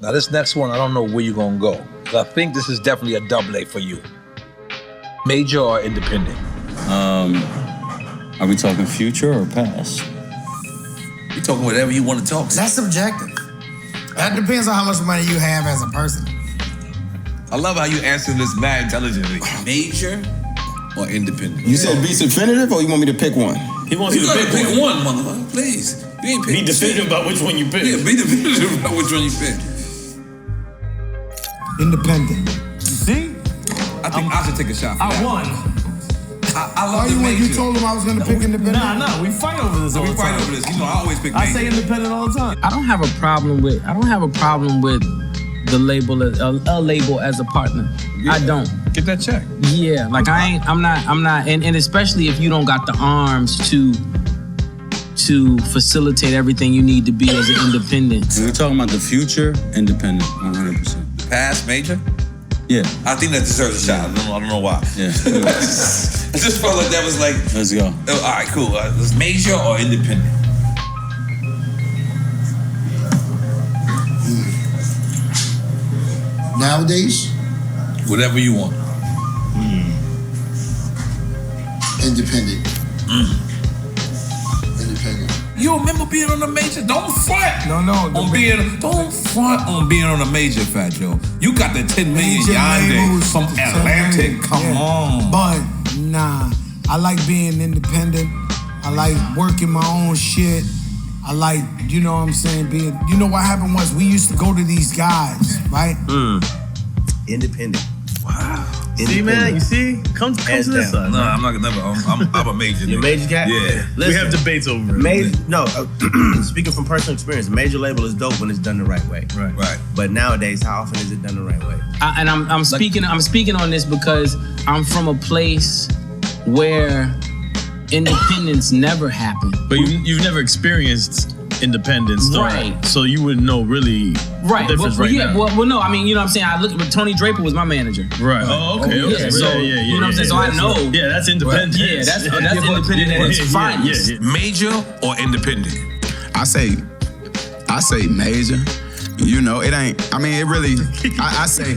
Now this next one, I don't know where you're gonna go. But I think this is definitely a double A for you. Major or independent? Are we talking future or past? You talking whatever you want to talk. That's subjective. That depends on how much money you have as a person. I love how you answer this mad intelligently. Major or independent? You said be definitive, or you want me to pick one? He wants you to pick one, motherfucker. Please. You ain't pick. Be definitive about which one you pick. Yeah, be definitive about which one you pick. Independent. You see? I think I should take a shot for that. I won. I love the when major. you told him I was gonna pick independent? Nah, we fight over this all the time. We fight over this. You know, I always pick major. I say independent all the time. I don't have a problem with the label a label as a partner. Yeah. I don't. Get that check. Yeah, like I'm not, and especially if you don't got the arms to facilitate everything you need to be as an independent. We're talking about the future, independent, 100%. Past major? Yeah. I think that deserves a shot. I don't know why. Yeah. I just felt like that was like. Let's go. All right, cool. Was major or independent? Nowadays? Whatever you want. Independent. Independent. You remember being on a major? Don't front. No. Don't front on being on a major, Fat Joe. You got the 10 million Major yonder labels, from 10 Atlantic. million, Come yeah. on. But nah, I like being independent. I like working my own shit. I like, you know what I'm saying, being, you know what happened was we used to go to these guys, right? Independent. Wow. See, man, you see? Come to this side. No, I'm not never. I'm a major. You a major guy? Yeah. We have debates over it. Speaking from personal experience, major label is dope when it's done the right way. Right. But nowadays, how often is it done the right way? I'm speaking on this because I'm from a place where independence never happened. But you've never experienced independence, though. Right. So you wouldn't know really Right. the difference Well, now. well, no, I mean, you know what I'm saying? I look, but Tony Draper was my manager. Right. Oh, okay. Yeah, so, you know what I'm saying? So I know. Yeah, that's independent. Right. Yeah, that's independent at its finest. Major or independent? I say major. You know, it ain't. I mean, it really. I say.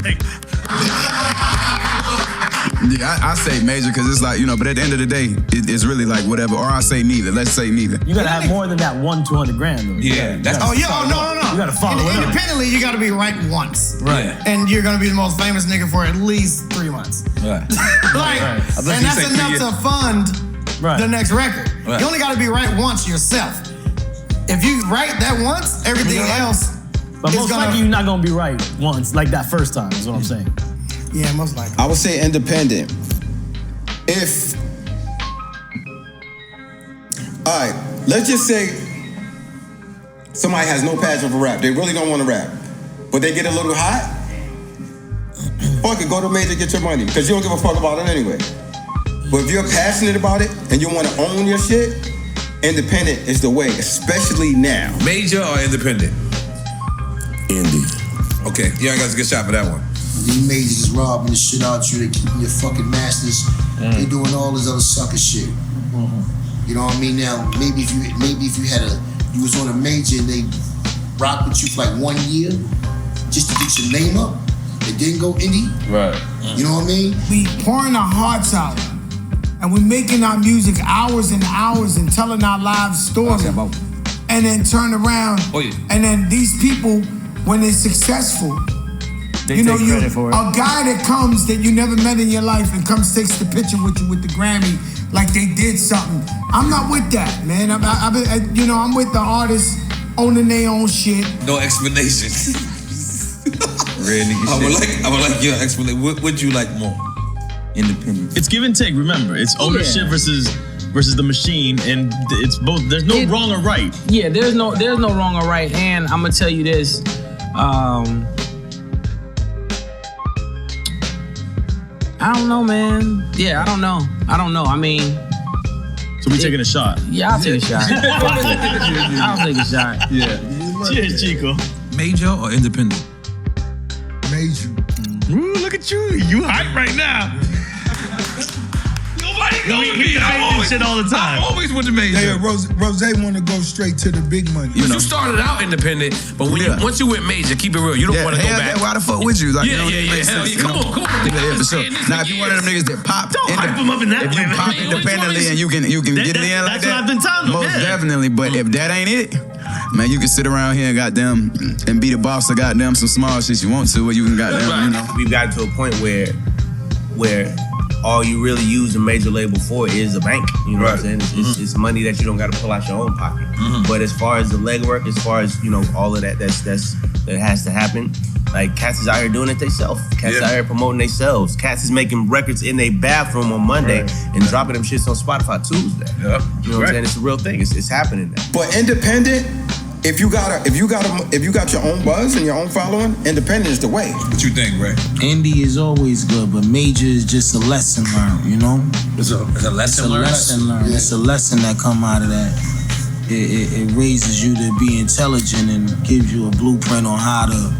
Yeah, I say major because it's like, you know, but at the end of the day, it's really like whatever. Or I say neither. Let's say neither. You gotta have more than that 200 grand, though. Yeah, that's. No. You gotta follow it up. Independently, you gotta be right once. Right. And you're gonna be the most famous nigga for at least 3 months. Right. And that's enough to fund the next record. Right. You only gotta be right once yourself. If you write that once, everything else But most likely you're not gonna be right once, like that first time, is what I'm saying. Yeah, most likely. I would say independent. If, all right, let's just say somebody has no passion for rap. They really don't want to rap, but they get a little hot. Fuck it, go to major, get your money, because you don't give a fuck about it anyway. But if you're passionate about it and you want to own your shit, independent is the way, especially now. Major or independent? Indie. Okay, you ain't got a good shot for that one. These majors is robbing the shit out you. They keeping your fucking masters. They doing all this other sucker shit. You know what I mean? Now, maybe if you was on a major and they rocked with you for like 1 year just to get your name up, it didn't go indie. Right. You know what I mean? We pouring our hearts out, and we making our music hours and hours and telling our live story, and then turn around, and then these people, when they're successful, They take credit for it. A guy that comes that you never met in your life and comes takes the picture with you with the Grammy like they did something. I'm not with that, man. I'm with the artists owning their own shit. No explanation. Real nigga I would like your explanation. What would you like more? Independent. It's give and take, remember. It's ownership versus the machine, and it's both. There's no wrong or right. Yeah, there's no wrong or right. And I'm gonna tell you this. I don't know, man. Yeah, I don't know. I mean, so we taking a shot. Yeah, I'll take a shot. I'll take a shot. Yeah. Cheers, Chico. Major or independent? Major. Ooh, look at you. You hype right now. Nobody We debate this shit all the time. I always went to major. Yeah, Rose want to go straight to the big money. You started out independent, but when once you went major, keep it real, you don't want to go back. Why the fuck would you? Like, Hell yeah. Come on. Yeah, for sure. Now, if you one of them niggas that pop, don't hype them up in that way. If you pop independently and you can get it in like that, that's what I've been telling them. Most definitely. But if that ain't it, man, you can sit around here and goddamn and be the boss of goddamn some small shit you want to, or you can goddamn, you know. We've gotten to a point where all you really use a major label for is a bank. You know what I'm saying? It's money that you don't got to pull out your own pocket. But as far as the legwork, as far as all of that, that has to happen. Like cats is out here doing it themselves. Cats out here promoting themselves. Cats is making records in their bathroom on Monday and dropping them shits on Spotify Tuesday. You know what I'm saying? It's a real thing. It's happening now. But independent, if you got your own buzz and your own following, independent is the way. What you think, Ray? Indie is always good, but major is just a lesson learned. You know, it's a lesson learned. Yeah. It's a lesson that come out of that. It raises you to be intelligent and gives you a blueprint on how to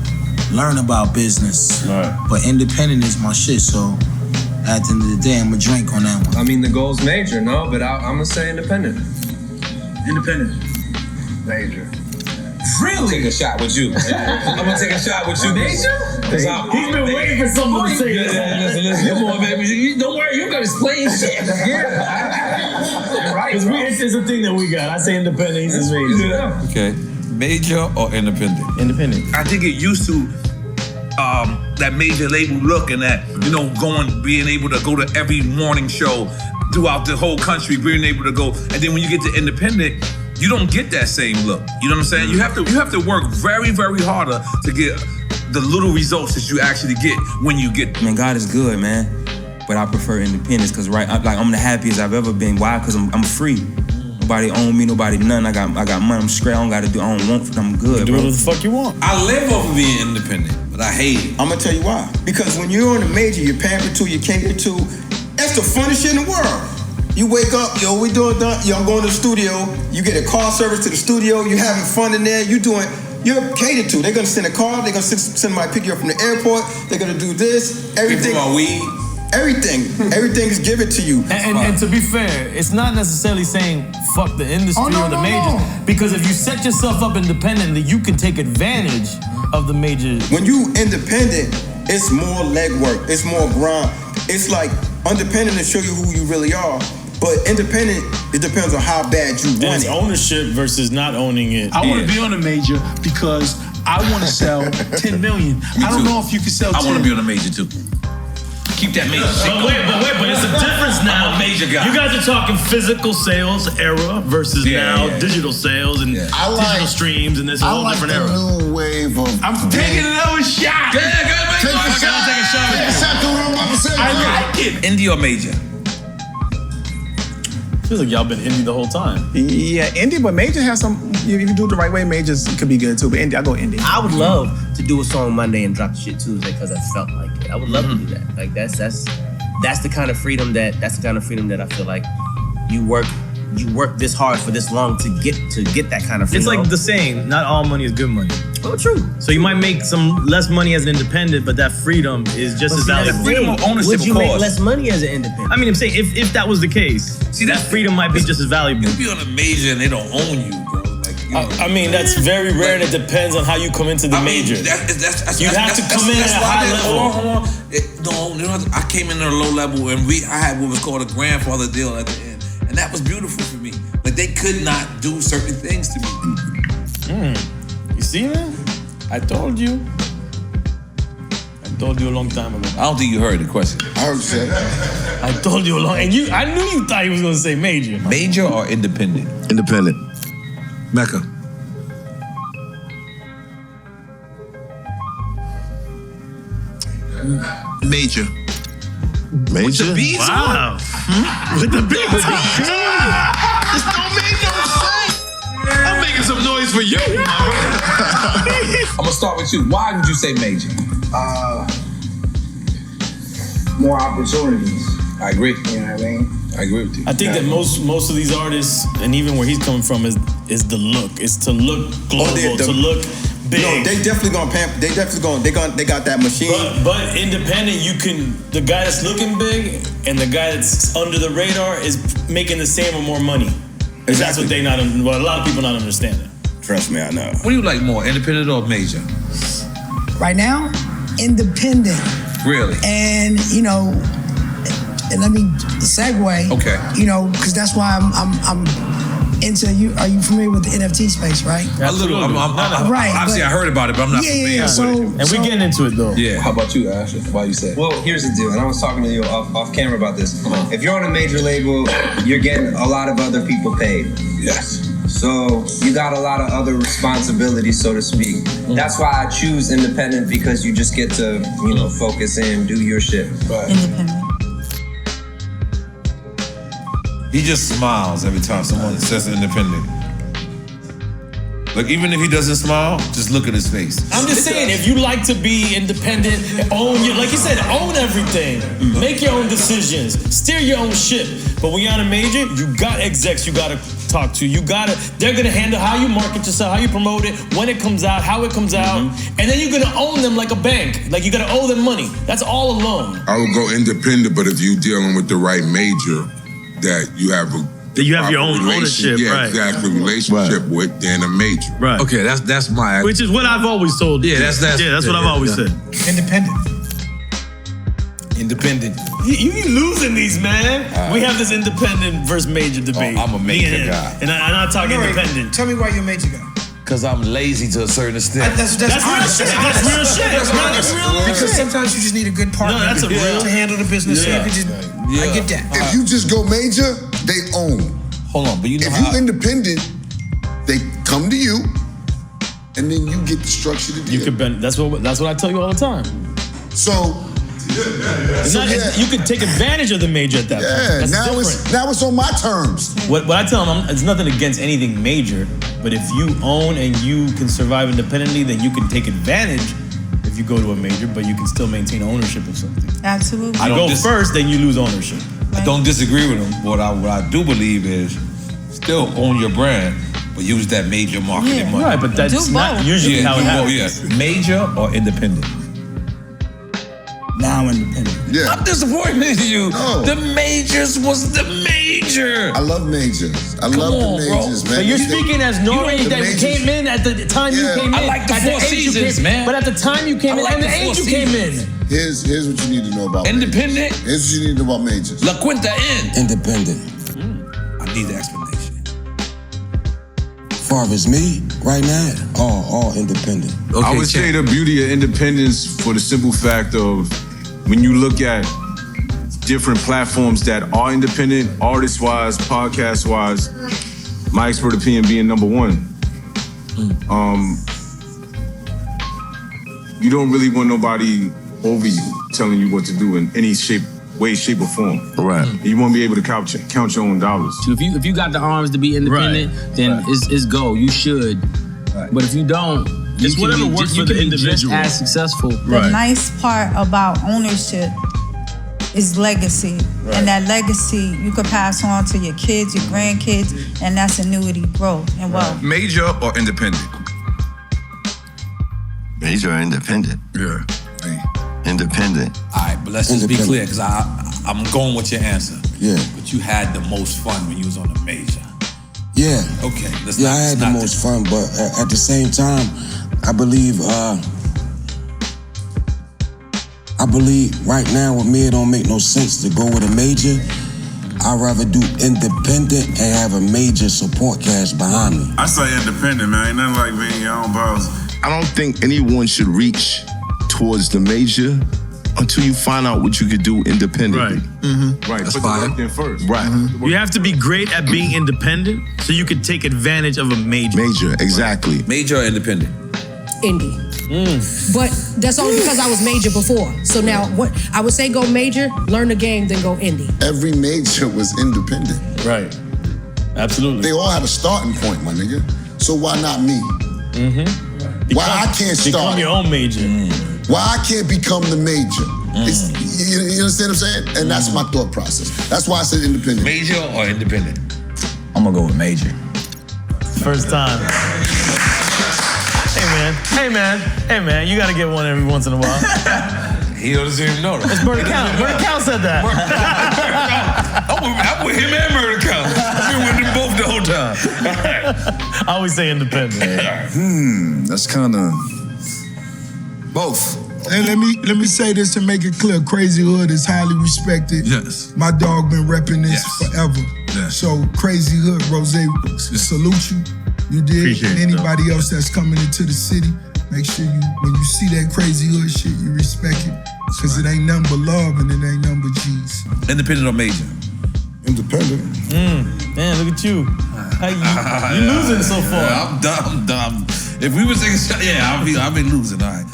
learn about business. But independent is my shit, so at the end of the day, I'm gonna drink on that one. I mean, the goal's major, no, but I'm gonna say independent. Independent. Major. Really? Take a shot with you. I'm gonna take a shot with you. Major? He's been waiting for someone to say that. Listen. Come on, baby. Don't worry, you guys playing shit. Right. It's a thing that we got. I say independent, he says major. Okay. Major or independent? Independent. I think it used to that major label look and that, being able to go to every morning show throughout the whole country, being able to go, and then when you get to independent, you don't get that same look. You know what I'm saying? You have to work very, very harder to get the little results that you actually get when you get. Man, God is good, man. But I prefer independence because I'm the happiest I've ever been. Why? Because I'm free. Nobody own me, nobody nothing. I got money, I'm straight, I don't gotta do, I don't want, I'm good, do bro. what the fuck you want. I live off of being independent, but I hate it. I'm gonna tell you why. Because when you're on a major, you're pampered to, you're catered to, that's the funnest shit in the world. You wake up, I'm going to the studio, you get a car service to the studio, you having fun in there, you're catered to. They're gonna send a car, they're gonna send somebody pick you up from the airport, they're gonna do this, everything. People are weed. Everything is given to you. And to be fair, it's not necessarily saying fuck the industry or the majors. No. Because if you set yourself up independently, you can take advantage of the majors. When you independent, it's more legwork, it's more grind. It's like independent to show you who you really are. But independent, it depends on how bad you want it. Ownership versus not owning it. I want to be on a major because I want to sell 10 million. I don't know if you can sell 10. I want to be on a major too. Keep that major. But it's a difference now. I'm a major guy. You guys are talking physical sales era versus now digital sales and digital streams, and this whole different era. New wave of. I'm taking another shot. Take a shot. I like it. Indie or major? Feels like y'all been indie the whole time. Yeah, indie, but major has some. If you do it the right way, majors could be good too. But indie, I go indie. I would love to do a song Monday and drop the shit Tuesday because I felt like it. I would love to do that. Like that's the kind of freedom that I feel like you work this hard for this long to get that kind of freedom. It's like the saying, not all money is good money. Oh, true. So you might make some less money as an independent, but that freedom is just as valuable. Freedom of ownership. Would you make less money as an independent? I mean, I'm saying if that was the case, that freedom might be just as valuable. You be on a major and they don't own you, bro. I mean, that's very rare, and it depends on how you come into the major. You have to come in at a high level. I came in at a low level, and I had what was called a grandfather deal at the end, and that was beautiful for me. But they could not do certain things to me. You see, man? I told you a long time ago. I don't think you heard the question. I heard you say I told you I knew you thought he was gonna say major. Major or independent? Independent. Mecca. Major. With the beats on? With the beats on? This don't make no sense. I'm making some noise for you. I'm gonna start with you. Why would you say major? More opportunities. I agree. You know what I mean? I agree with you. I think that most of these artists, and even where he's coming from, is the look. It's to look global, to look big. No, they definitely gonna pamper. They got that machine. But independent, the guy that's looking big and the guy that's under the radar is making the same or more money. Exactly. That's what a lot of people not understanding. Trust me, I know. What do you like more, independent or major? Right now, independent. Really? And and let me segue. Okay. Because that's why I'm into you. Are you familiar with the NFT space, right? A little. Right. Obviously, I heard about it, but I'm not familiar with it. And we're getting into it though. Yeah. How about you, Ash? Why you say? Well, here's the deal, and I was talking to you off camera about this. If you're on a major label, you're getting a lot of other people paid. Yes. So you got a lot of other responsibilities, so to speak. That's why I choose independent, because you just get to, focus in, do your shit. Right. Independent. He just smiles every time someone says independent. Like, even if he doesn't smile, just look at his face. I'm just saying, if you like to be independent, like you said, own everything. Make your own decisions. Steer your own ship. But when you're on a major, you got execs you gotta talk to. They're gonna handle how you market yourself, how you promote it, when it comes out, how it comes out. And then you're gonna own them like a bank. Like, you gotta owe them money. That's all alone. I would go independent, but if you dealing with the right major that you have your own ownership, right? Exactly, relationship with, then a major. Right. Okay, that's my. Which is what I've always told. Yeah, that's what I've always said. Independent. You losing these, man. We have this independent versus major debate. I'm a major guy. And I'm talking independent. Tell me why you're a major guy. Because I'm lazy to a certain extent. That's real shit. That's real. Because sometimes you just need a good partner to handle the business. Yeah. I get that. If you just go major, they own. Hold on, but if you independent, they come to you, and then you get the structure to deal. That's what I tell you all the time. So. You could take advantage of the major at that point. Yeah, now it's on my terms. What I tell them, it's nothing against anything major, but if you own and you can survive independently, then you can take advantage if you go to a major, but you can still maintain ownership of something. Absolutely. You go first, then you lose ownership. I don't disagree with him. What I do believe is still own your brand, but use that major marketing money. Right, but that's not usually how it happens. Yes, major or independent. Now independent. Yeah. I'm disappointed in you. No. The majors was the major. I love majors. I love the majors, man. But you're speaking as Norway that came in at the time you came in. I like the Four Seasons, man. But at the time you came in, and the age you came in. Here's what you need to know about independent. Majors. Here's what you need to know about majors. La Quinta in. Independent. I need the explanation. As far as me, right now, all independent. Okay, I would say the beauty of independence for the simple fact of when you look at different platforms that are independent, artist-wise, podcast-wise, my expert opinion being number one. You don't really want nobody over you telling you what to do in any way, shape, or form. Right. You want to be able to count your own dollars. So if you got the arms to be independent, then it's go. You should. Right. But if you don't, it's whatever works for the individual. Just as successful. The nice part about ownership is legacy. Right. And that legacy you could pass on to your kids, your grandkids, and that's annuity growth and wealth. Major or independent? Major or independent? Yeah. Independent. All right, but let's just be clear, because I'm going with your answer. Yeah. But you had the most fun when you was on the major. Yeah. Okay. I had the most fun, but at the same time, I believe right now with me it don't make no sense to go with a major. I'd rather do independent and have a major support cast behind me. I say independent, man. Ain't nothing like being your own boss. I don't think anyone should reach towards the major until you find out what you could do independently. Right. Right. Put the work in first. Right. You have to be great at being independent so you can take advantage of a major. Major, exactly. Major or independent? Indie. But that's only because I was major before. So now, what I would say, go major, learn the game, then go indie. Every major was independent. Right. Absolutely. They all had a starting point, my nigga. So why not me? Why I can't start? Become your own major. Why I can't become the major? You understand what I'm saying? And that's my thought process. That's why I said independent. Major or independent? I'm gonna go with major. First time. Hey man, you gotta get one every once in a while. He doesn't even know that. It's Murder Count. Murder Count said that. I'm with him and Murder Count. I've been with them both the whole time. I always say independent. That's kind of both. And let me say this to make it clear: Crazy Hood is highly respected. Yes. My dog been repping this forever. Yes. So Crazy Hood, Rose, salute you. You did. Appreciate And it, anybody else that's coming into the city, make sure you, when you see that Crazy Hood shit, you respect it. Because it ain't nothing but love and it ain't nothing but G's. Independent or major? Independent. Man, look at you. You losing so far. I'm dumb. If we were taking, I've been losing. All right.